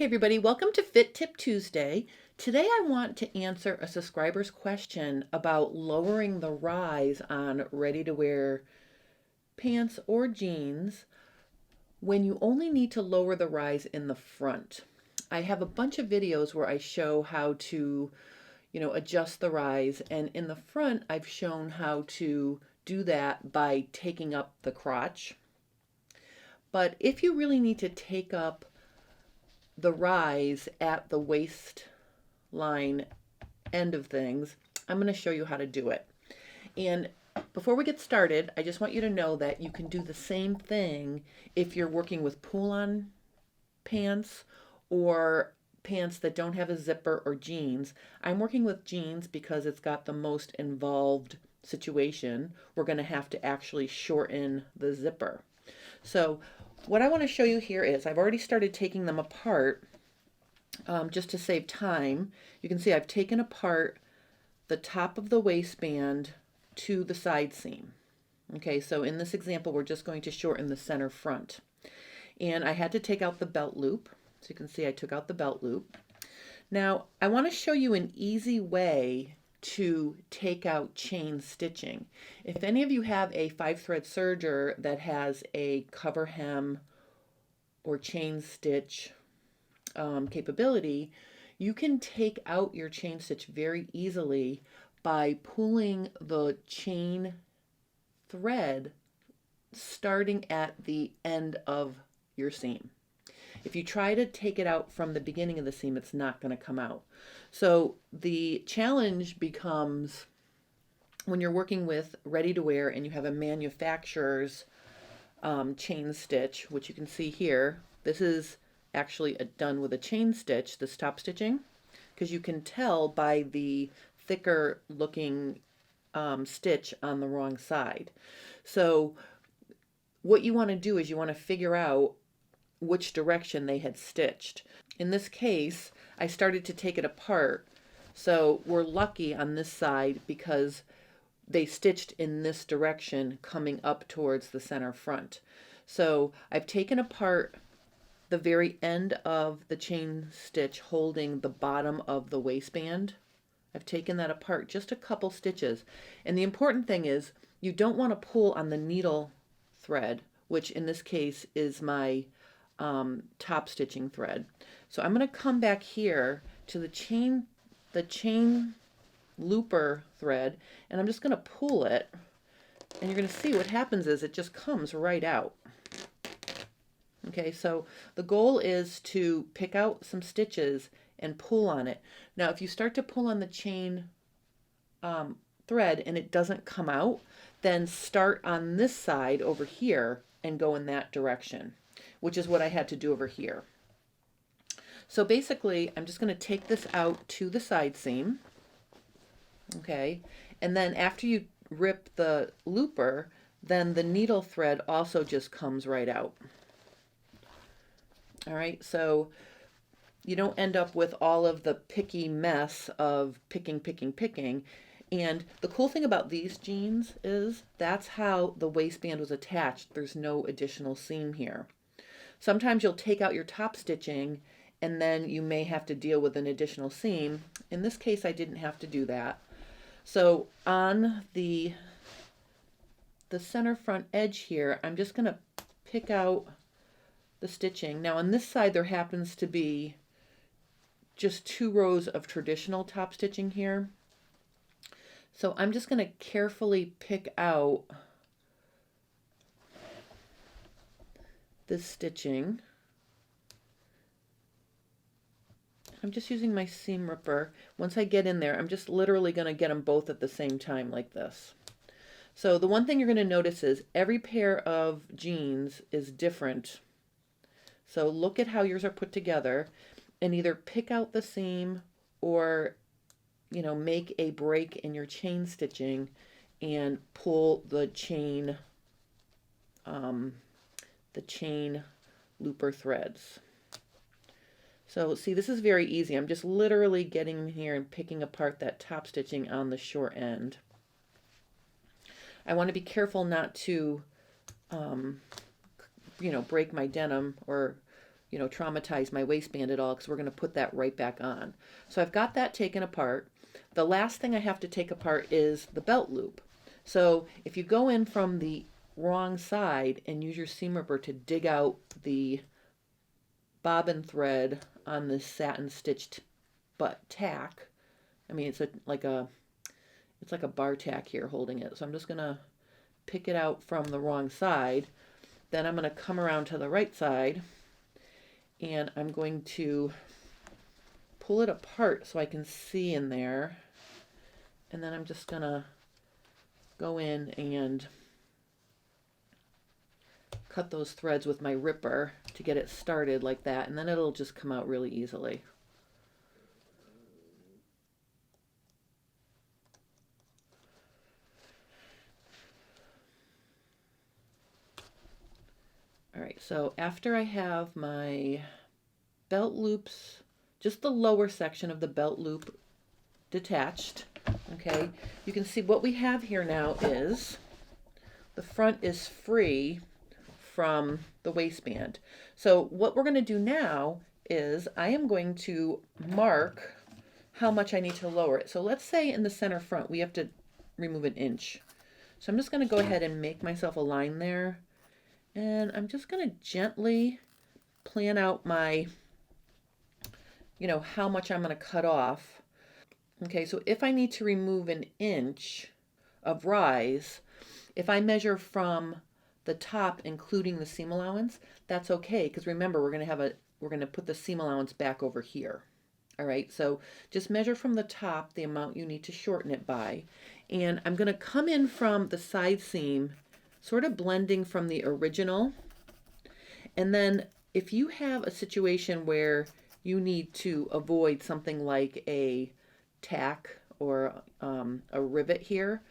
Hey everybody, welcome to Fit Tip Tuesday. Today I want to answer a subscriber's question about lowering the rise on ready-to-wear pants or jeans when you only need to lower the rise in the front. I have a bunch of videos where I show how to, adjust the rise, and in the front I've shown how to do that by taking up the crotch. But if you really need to take up the rise at the waistline end of things, I'm going to show you how to do it. And before we get started, I just want you to know that you can do the same thing if you're working with pull-on pants or pants that don't have a zipper or jeans. I'm working with jeans because it's got the most involved situation. We're going to have to actually shorten the zipper. So what I want to show you here is I've already started taking them apart just to save time. You can see I've taken apart the top of the waistband to the side seam. Okay, so in this example, we're just going to shorten the center front. And I had to take out the belt loop. So you can see I took out the belt loop. Now, I want to show you an easy way to take out chain stitching. If any of you have a 5-thread serger that has a cover hem or chain stitch capability, you can take out your chain stitch very easily by pulling the chain thread starting at the end of your seam. If you try to take it out from the beginning of the seam, it's not going to come out. So the challenge becomes when you're working with ready-to-wear and you have a manufacturer's chain stitch, which you can see here. This is actually done with a chain stitch, this top stitching, because you can tell by the thicker looking stitch on the wrong side. So what you want to do is you want to figure out which direction they had stitched. In this case, I started to take it apart, so we're lucky on this side because they stitched in this direction coming up towards the center front. So I've taken apart the very end of the chain stitch holding the bottom of the waistband. I've taken that apart just a couple stitches. And the important thing is you don't want to pull on the needle thread, which in this case is my top stitching thread. So I'm going to come back here to the chain looper thread, and I'm just going to pull it, and you're going to see what happens is it just comes right out. Okay, so the goal is to pick out some stitches and pull on it. Now if you start to pull on the chain thread and it doesn't come out, then start on this side over here and go in that direction, which is what I had to do over here. So basically I'm just going to take this out to the side seam. Okay, and then after you rip the looper, then the needle thread also just comes right out. All right, so you don't end up with all of the picky mess of picking. And the cool thing about these jeans is that's how the waistband was attached. There's no additional seam here. Sometimes you'll take out your top stitching and then you may have to deal with an additional seam. In this case, I didn't have to do that. So on the center front edge here, I'm just going to pick out the stitching. Now on this side there happens to be just 2 rows of traditional top stitching here. So I'm just going to carefully pick out this stitching. I'm just using my seam ripper. Once I get in there, I'm just literally going to get them both at the same time like this. So the one thing you're going to notice is every pair of jeans is different. So look at how yours are put together and either pick out the seam or, make a break in your chain stitching and pull the chain looper threads. So see, this is very easy. I'm just literally getting in here and picking apart that top stitching on the short end. I want to be careful not to, break my denim or you know, traumatize my waistband at all, because we're going to put that right back on. So I've got that taken apart. The last thing I have to take apart is the belt loop. So if you go in from the wrong side and use your seam ripper to dig out the bobbin thread on this satin stitched butt tack, I mean, it's like a bar tack here holding it. So I'm just going to pick it out from the wrong side. Then I'm going to come around to the right side and I'm going to pull it apart so I can see in there. And then I'm just going to go in and cut those threads with my ripper to get it started like that, and then it'll just come out really easily. All right, so after I have my belt loops, just the lower section of the belt loop detached, okay, you can see what we have here now is the front is free from the waistband. So what we're going to do now is I am going to mark how much I need to lower it. So let's say in the center front we have to remove 1 inch. So I'm just going to go ahead and make myself a line there. And I'm just going to gently plan out my, you know, how much I'm going to cut off. Okay, so if I need to remove 1 inch of rise, if I measure from the top, including the seam allowance, that's okay, because remember, we're going to put the seam allowance back over here. All right, so just measure from the top the amount you need to shorten it by. And I'm going to come in from the side seam, sort of blending from the original. And then if you have a situation where you need to avoid something like a tack or a rivet here,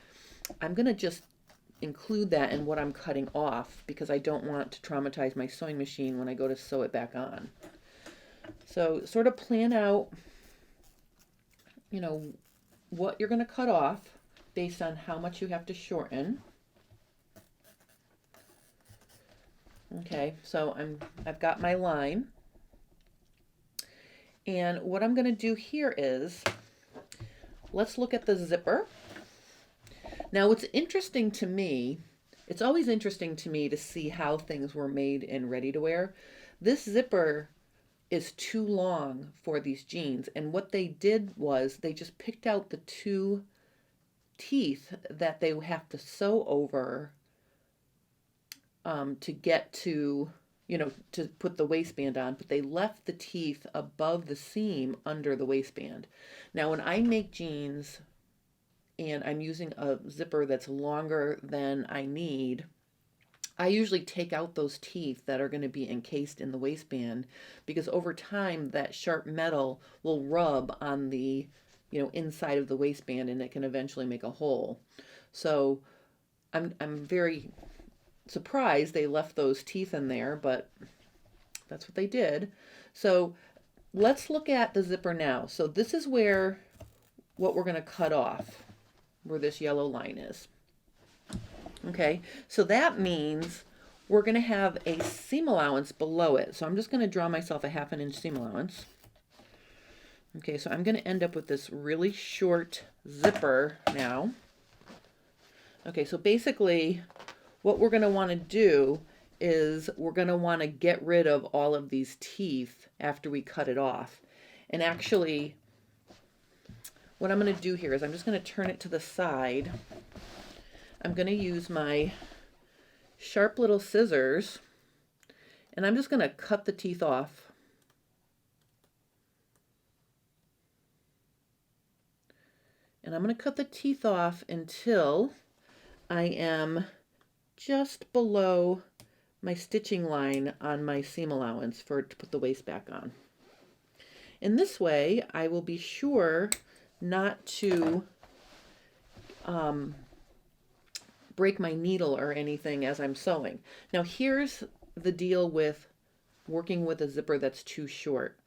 I'm going to just include that in what I'm cutting off, because I don't want to traumatize my sewing machine when I go to sew it back on. So sort of plan out, you know, what you're going to cut off based on how much you have to shorten. Okay, so I've got my line. And what I'm going to do here is, let's look at the zipper. Now, what's interesting to me, it's always interesting to me to see how things were made in ready-to-wear. This zipper is too long for these jeans, and what they did was they just picked out the 2 teeth that they have to sew over to get to, you know, to put the waistband on, but they left the teeth above the seam under the waistband. Now, when I make jeans and I'm using a zipper that's longer than I need, I usually take out those teeth that are going to be encased in the waistband, because over time that sharp metal will rub on the, you know, inside of the waistband, and it can eventually make a hole. So I'm very surprised they left those teeth in there, but that's what they did. So let's look at the zipper now. So this is where what we're going to cut off, where this yellow line is. Okay, so that means we're going to have a seam allowance below it. So I'm just going to draw myself a 1/2 inch seam allowance. Okay, so I'm going to end up with this really short zipper now. Okay, so basically what we're going to want to do is we're going to want to get rid of all of these teeth after we cut it off. And actually, what I'm going to do here is I'm just going to turn it to the side. I'm going to use my sharp little scissors, and I'm just going to cut the teeth off. And I'm going to cut the teeth off until I am just below my stitching line on my seam allowance to put the waist back on. In this way, I will be sure not to break my needle or anything as I'm sewing. Now here's the deal with working with a zipper that's too short.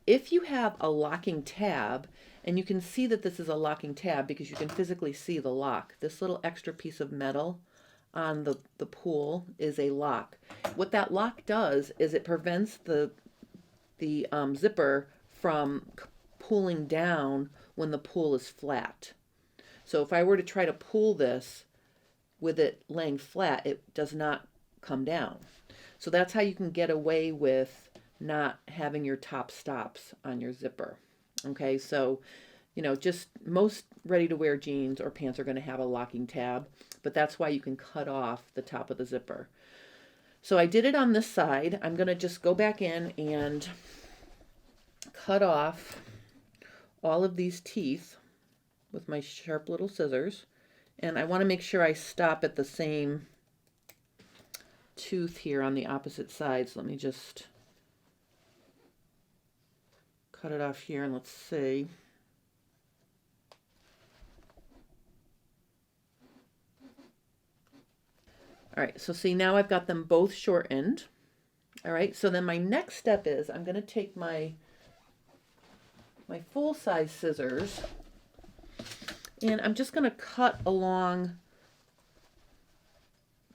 If you have a locking tab, and you can see that this is a locking tab because you can physically see the lock, this little extra piece of metal on the pool is a lock. What that lock does is it prevents the the zipper from pulling down when the pull is flat. So if I were to try to pull this with it laying flat, it does not come down. So that's how you can get away with not having your top stops on your zipper. Okay, so just most ready-to-wear jeans or pants are going to have a locking tab, but that's why you can cut off the top of the zipper. So I did it on this side. I'm going to just go back in and cut off all of these teeth with my sharp little scissors. And I want to make sure I stop at the same tooth here on the opposite side. So let me just cut it off here and let's see. All right, so see, now I've got them both shortened. All right, so then my next step is I'm going to take my full-size scissors and I'm just going to cut along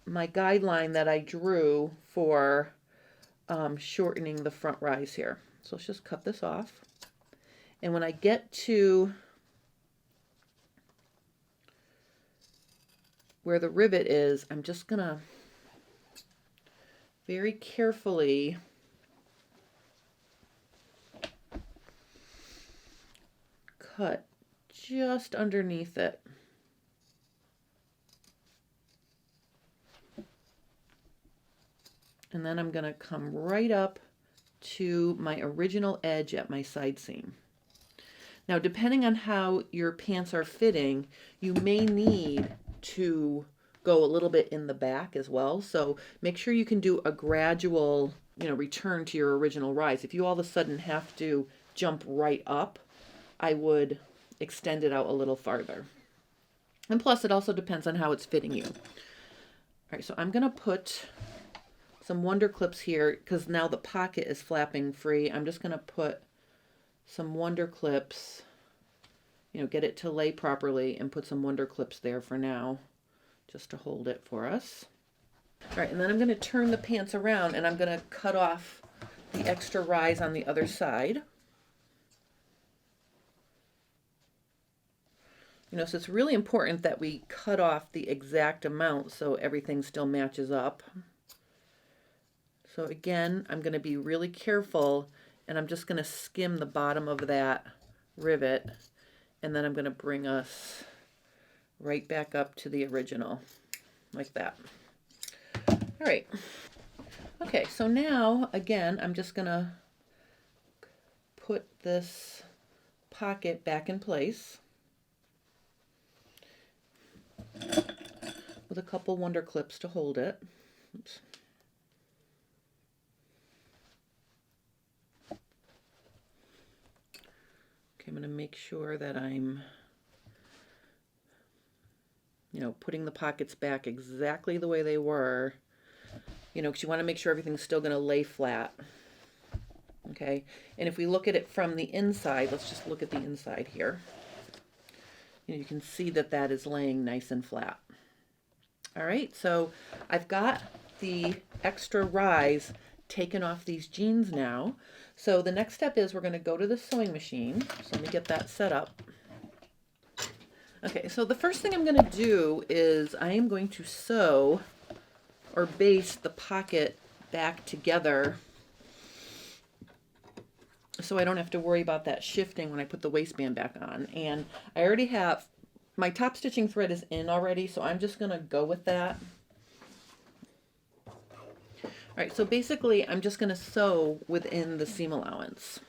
my guideline that I drew for shortening the front rise here. So let's just cut this off. And when I get to where the rivet is, I'm just going to very carefully cut just underneath it. And then I'm going to come right up to my original edge at my side seam. Now, depending on how your pants are fitting, you may need to go a little bit in the back as well. So make sure you can do a gradual, return to your original rise. If you all of a sudden have to jump right up, I would extend it out a little farther. And plus, it also depends on how it's fitting you. All right, so I'm going to put some Wonder Clips here because now the pocket is flapping free. I'm just going to put some Wonder Clips, get it to lay properly and put some Wonder Clips there for now, just to hold it for us. All right, and then I'm going to turn the pants around and I'm going to cut off the extra rise on the other side. So it's really important that we cut off the exact amount so everything still matches up. So again, I'm going to be really careful and I'm just going to skim the bottom of that rivet and then I'm going to bring us right back up to the original like that. All right. Okay, so now again, I'm just going to put this pocket back in place with a couple Wonder Clips to hold it. Oops. Okay, I'm going to make sure that I'm, putting the pockets back exactly the way they were, because you want to make sure everything's still going to lay flat. Okay, and if we look at it from the inside, let's just look at the inside here. You can see that that is laying nice and flat. All right, so I've got the extra rise taken off these jeans now. So the next step is we're going to go to the sewing machine. So let me get that set up. Okay, so the first thing I'm going to do is I am going to sew or baste the pocket back together so I don't have to worry about that shifting when I put the waistband back on. And I already have, my top stitching thread is in already, so I'm just going to go with that. All right, so basically I'm just going to sew within the seam allowance.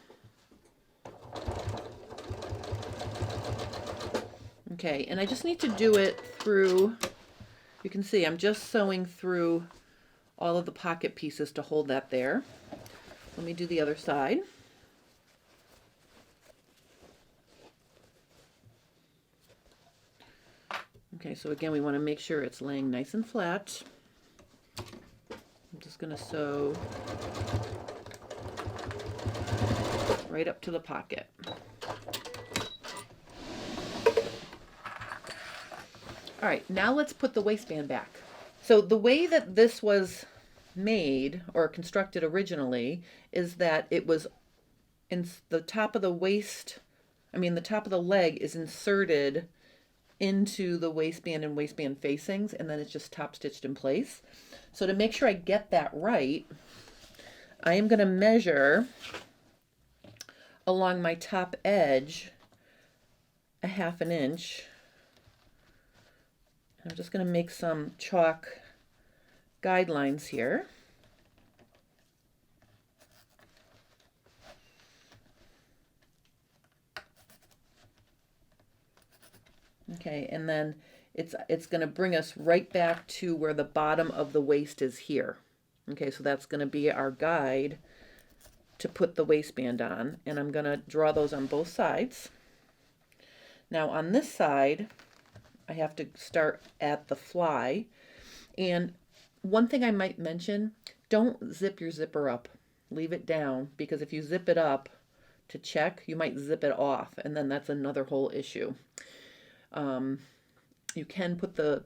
Okay, and I just need to do it through, you can see I'm just sewing through all of the pocket pieces to hold that there. Let me do the other side. Okay, so again, we want to make sure it's laying nice and flat. I'm just going to sew right up to the pocket. All right, now let's put the waistband back. So the way that this was made or constructed originally is that it was the top of the waist, the top of the leg is inserted into the waistband and waistband facings, and then it's just top stitched in place. So to make sure I get that right, I am going to measure along my top edge a 1/2 inch. I'm just going to make some chalk guidelines here. Okay, and then it's going to bring us right back to where the bottom of the waist is here. Okay, so that's going to be our guide to put the waistband on, and I'm going to draw those on both sides. Now on this side, I have to start at the fly, and one thing I might mention, don't zip your zipper up. Leave it down, because if you zip it up to check, you might zip it off, and then that's another whole issue. You can put the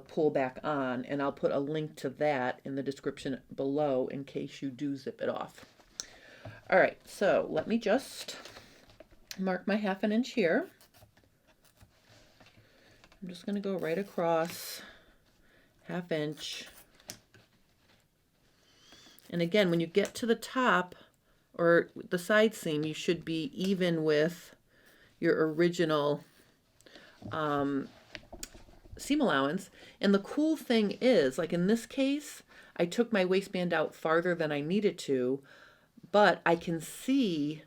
pull back on, and I'll put a link to that in the description below in case you do zip it off. All right, so let me just mark my 1/2 inch here. I'm just going to go right across 1/2 inch. And again, when you get to the top or the side seam, you should be even with your original seam allowance. And the cool thing is, like in this case, I took my waistband out farther than I needed to, but I can see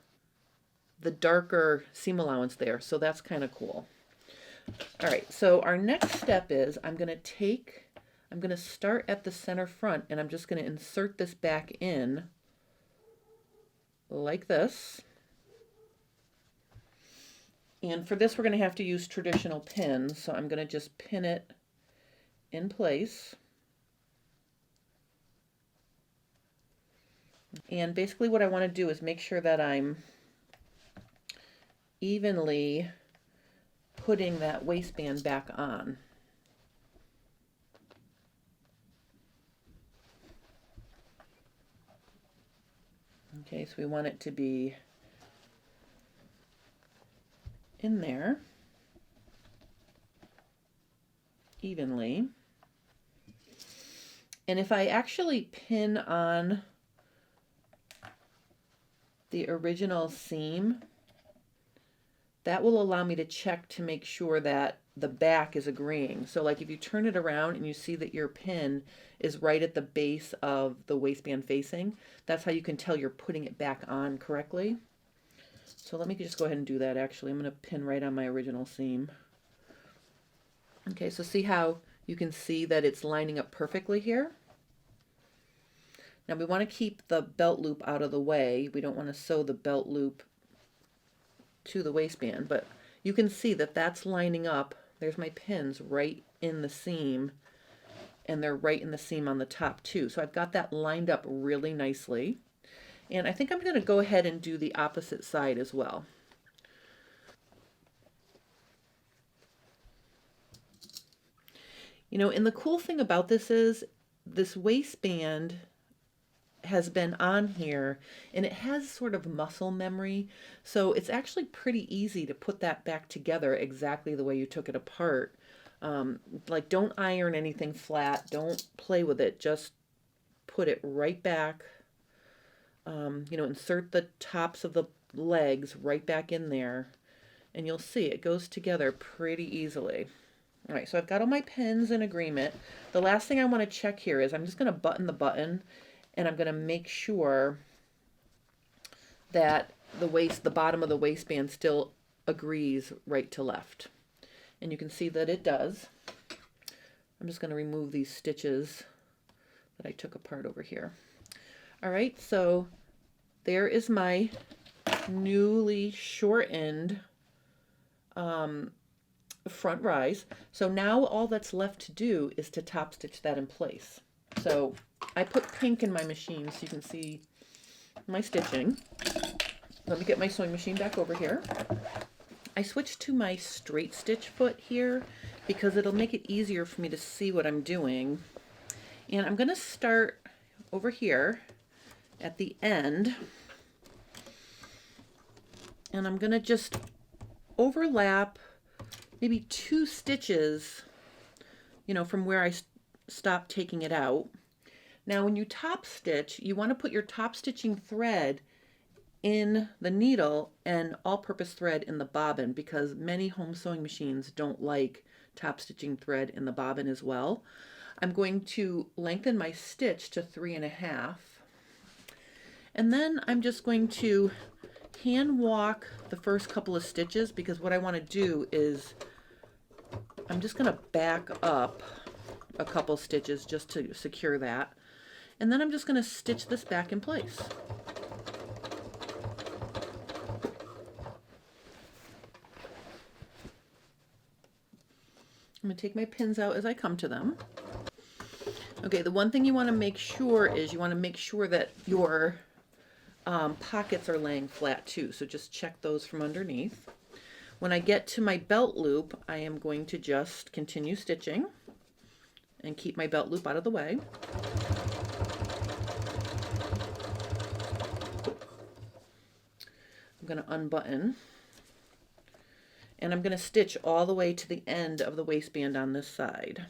the darker seam allowance there, so that's kind of cool. All right, so our next step is I'm going to start at the center front, and I'm just going to insert this back in like this. And for this, we're going to have to use traditional pins, so I'm going to just pin it in place. And basically what I want to do is make sure that I'm evenly putting that waistband back on. Okay, so we want it to be in there evenly. And if I actually pin on the original seam, that will allow me to check to make sure that the back is agreeing. So like if you turn it around and you see that your pin is right at the base of the waistband facing, that's how you can tell you're putting it back on correctly. So let me just go ahead and do that. Actually, I'm going to pin right on my original seam. Okay, so see how you can see that it's lining up perfectly here? Now we want to keep the belt loop out of the way. We don't want to sew the belt loop to the waistband, but you can see that that's lining up. There's my pins right in the seam, and they're right in the seam on the top too. So I've got that lined up really nicely. And I think I'm going to go ahead and do the opposite side as well. You know, and the cool thing about this is this waistband has been on here and it has sort of muscle memory. So it's actually pretty easy to put that back together exactly the way you took it apart. Like don't iron anything flat. Don't play with it. Just put it right back. You know, insert the tops of the legs right back in there, and you'll see it goes together pretty easily. All right, so I've got all my pins in agreement. The last thing I want to check here is I'm just going to button the button, and I'm going to make sure that the bottom of the waistband still agrees right to left. And you can see that it does. I'm just going to remove these stitches that I took apart over here. All right, so there is my newly shortened front rise. So now all that's left to do is to top stitch that in place. So I put pink in my machine so you can see my stitching. Let me get my sewing machine back over here. I switched to my straight stitch foot here because it'll make it easier for me to see what I'm doing. And I'm going to start over here at the end, And I'm going to just overlap maybe 2 stitches, you know, from where I stopped taking it out. Now when you top stitch, you want to put your top stitching thread in the needle and all-purpose thread in the bobbin, because many home sewing machines don't like top stitching thread in the bobbin as well. I'm going to lengthen my stitch to 3.5, and then I'm just going to hand walk the first couple of stitches, because what I want to do is I'm just going to back up a couple stitches just to secure that, and then I'm just going to stitch this back in place. I'm going to take my pins out as I come to them. Okay, the one thing you want to make sure is you want to make sure that your pockets are laying flat too, so just check those from underneath. When I get to my belt loop, I am going to just continue stitching and keep my belt loop out of the way. I'm going to unbutton, and I'm going to stitch all the way to the end of the waistband on this side.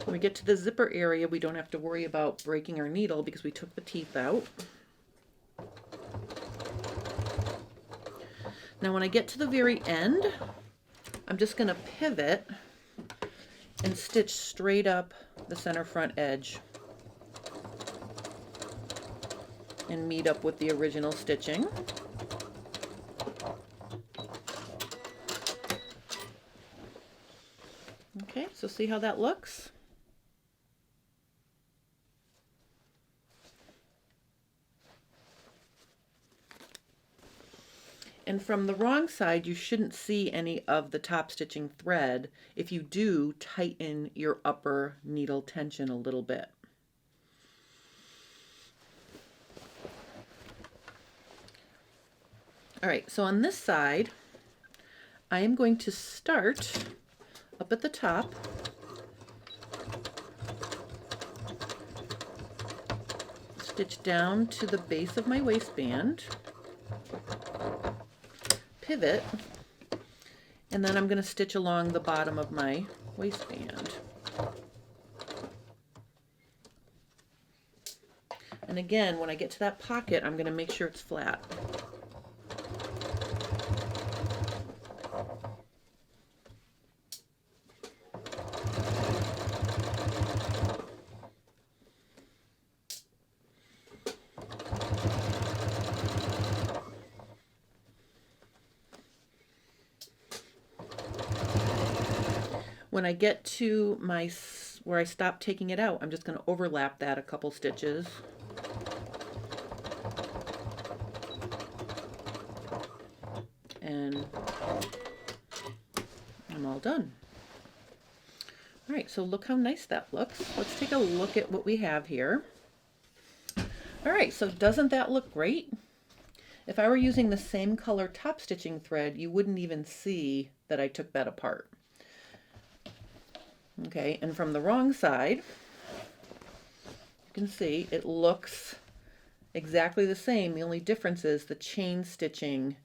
When we get to the zipper area, we don't have to worry about breaking our needle because we took the teeth out. Now when I get to the very end, I'm just going to pivot and stitch straight up the center front edge and meet up with the original stitching. Okay, so see how that looks? And from the wrong side, you shouldn't see any of the top stitching thread. If you do, tighten your upper needle tension a little bit. All right, so on this side, I am going to start up at the top. Stitch down to the base of my waistband. Pivot, and then I'm going to stitch along the bottom of my waistband. And again, when I get to that pocket, I'm going to make sure it's flat. When I get to my where I stopped taking it out, I'm just going to overlap that a couple stitches. And I'm all done. All right, so look how nice that looks. Let's take a look at what we have here. All right, so doesn't that look great? If I were using the same color top stitching thread, you wouldn't even see that I took that apart. Okay, and from the wrong side, you can see it looks exactly the same. The only difference is the chain stitching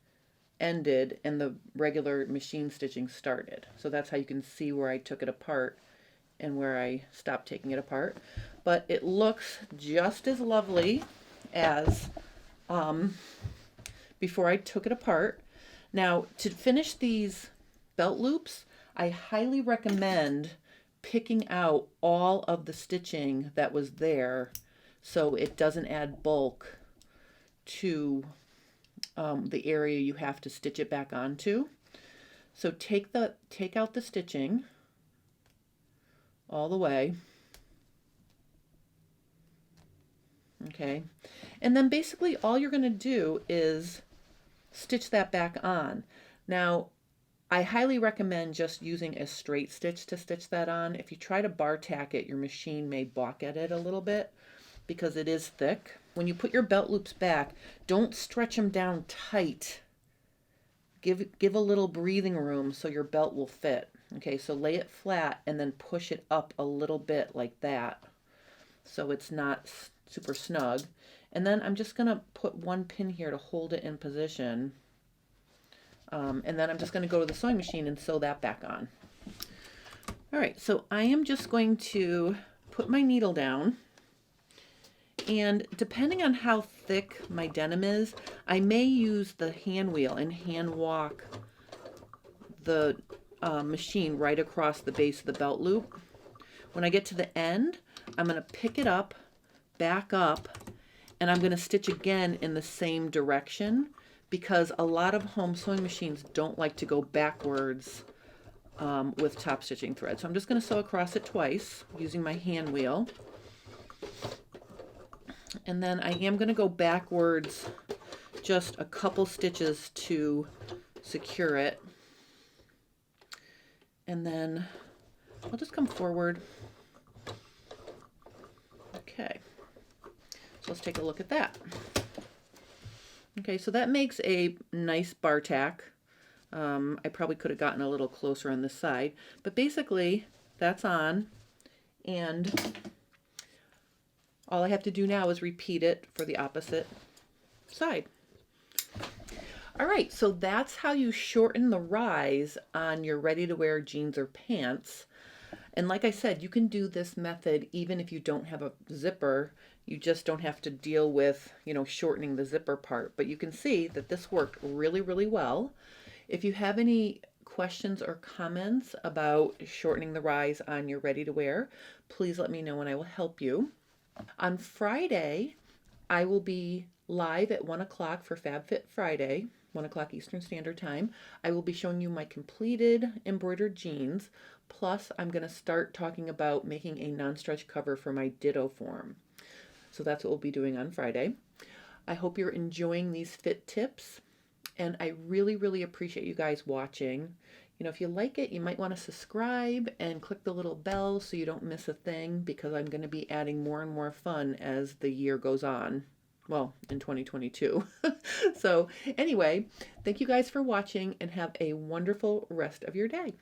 ended and the regular machine stitching started. So that's how you can see where I took it apart and where I stopped taking it apart. But it looks just as lovely as before I took it apart. Now, to finish these belt loops, I highly recommend picking out all of the stitching that was there so it doesn't add bulk to the area you have to stitch it back onto. So take out the stitching all the way. Okay, and then basically all you're going to do is stitch that back on. Now, I highly recommend just using a straight stitch to stitch that on. If you try to bar tack it, your machine may balk at it a little bit because it is thick. When you put your belt loops back, don't stretch them down tight give a little breathing room so your belt will fit. Okay, so lay it flat and then push it up a little bit like that so it's not super snug. And then I'm just going to put one pin here to hold it in position. And then I'm just going to go to the sewing machine and sew that back on. All right, so I am just going to put my needle down. And depending on how thick my denim is, I may use the hand wheel and hand walk the machine right across the base of the belt loop. When I get to the end, I'm going to pick it up, back up, and I'm going to stitch again in the same direction because a lot of home sewing machines don't like to go backwards with top stitching thread. So I'm just going to sew across it twice using my hand wheel. And then I am going to go backwards just a couple stitches to secure it. And then I'll just come forward. Okay, so let's take a look at that. Okay, so that makes a nice bar tack. I probably could have gotten a little closer on this side, but basically that's on, and all I have to do now is repeat it for the opposite side. All right, so that's how you shorten the rise on your ready-to-wear jeans or pants. And like I said, you can do this method even if you don't have a zipper. You just don't have to deal with, shortening the zipper part. But you can see that this worked really, really well. If you have any questions or comments about shortening the rise on your ready-to-wear, please let me know and I will help you. On Friday, I will be live at 1 o'clock for FabFit Friday, 1 o'clock Eastern Standard Time. I will be showing you my completed embroidered jeans, plus I'm going to start talking about making a non-stretch cover for my Ditto form. So that's what we'll be doing on Friday. I hope you're enjoying these fit tips, and I really, really appreciate you guys watching. If you like it, you might want to subscribe and click the little bell so you don't miss a thing, because I'm going to be adding more and more fun as the year goes on. Well, in 2022. So anyway, thank you guys for watching and have a wonderful rest of your day.